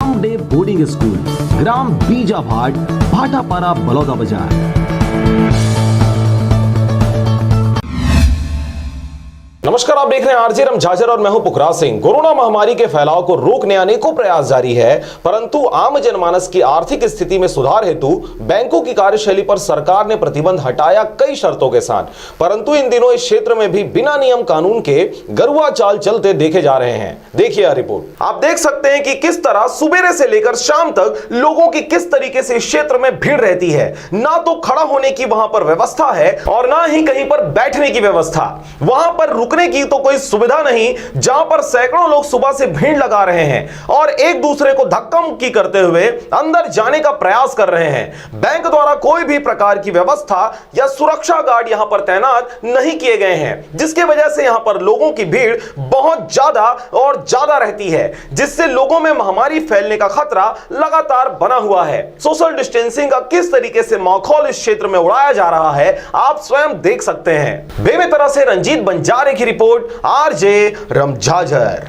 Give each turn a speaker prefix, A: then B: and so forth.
A: Fun day boarding school, ग्राम बीजाभाट, भाटापारा, बलौदाबाजार।
B: नमस्कार, आप देख रहे हैं आरजे रमझाझर और मैं हूं पुखराज सिंह। कोरोना महामारी के फैलाव को रोकने अनेकों प्रयास जारी है, परंतु आम जनमानस की आर्थिक स्थिति में सुधार हेतु बैंकों की कार्यशैली पर सरकार ने प्रतिबंध हटाया कई शर्तों के साथ। परंतु इन दिनों इस क्षेत्र में भी बिना नियम कानून के गरुआ चाल चलते देखे जा रहे हैं। देखिए रिपोर्ट। आप देख सकते हैं कि किस तरह सुबेरे से लेकर शाम तक लोगों की किस तरीके से इस क्षेत्र में भीड़ रहती है। ना तो खड़ा होने की वहां पर व्यवस्था है और ना ही कहीं पर बैठने की व्यवस्था। वहां पर रुकने की तो कोई सुविधा नहीं, जहां पर सैकड़ों लोग सुबह से भीड़ लगा रहे हैं और एक दूसरे को धक्का मुक्की करते हुए अंदर जाने का प्रयास कर रहे हैं। बैंक द्वारा कोई भी प्रकार की व्यवस्था या सुरक्षा गार्ड यहां पर तैनात नहीं किए गए हैं, जिसकी वजह से यहां पर लोगों की भीड़ बहुत ज्यादा और ज्यादा रहती है, जिससे लोगों में महामारी फैलने का खतरा लगातार बना हुआ है। सोशल डिस्टेंसिंग का किस तरीके से माहौल इस क्षेत्र में उड़ाया जा रहा है, आप स्वयं देख सकते हैं। बेमेतरा से रंजीत बंजारे की रिपोर्ट, आरजे रमझाझर।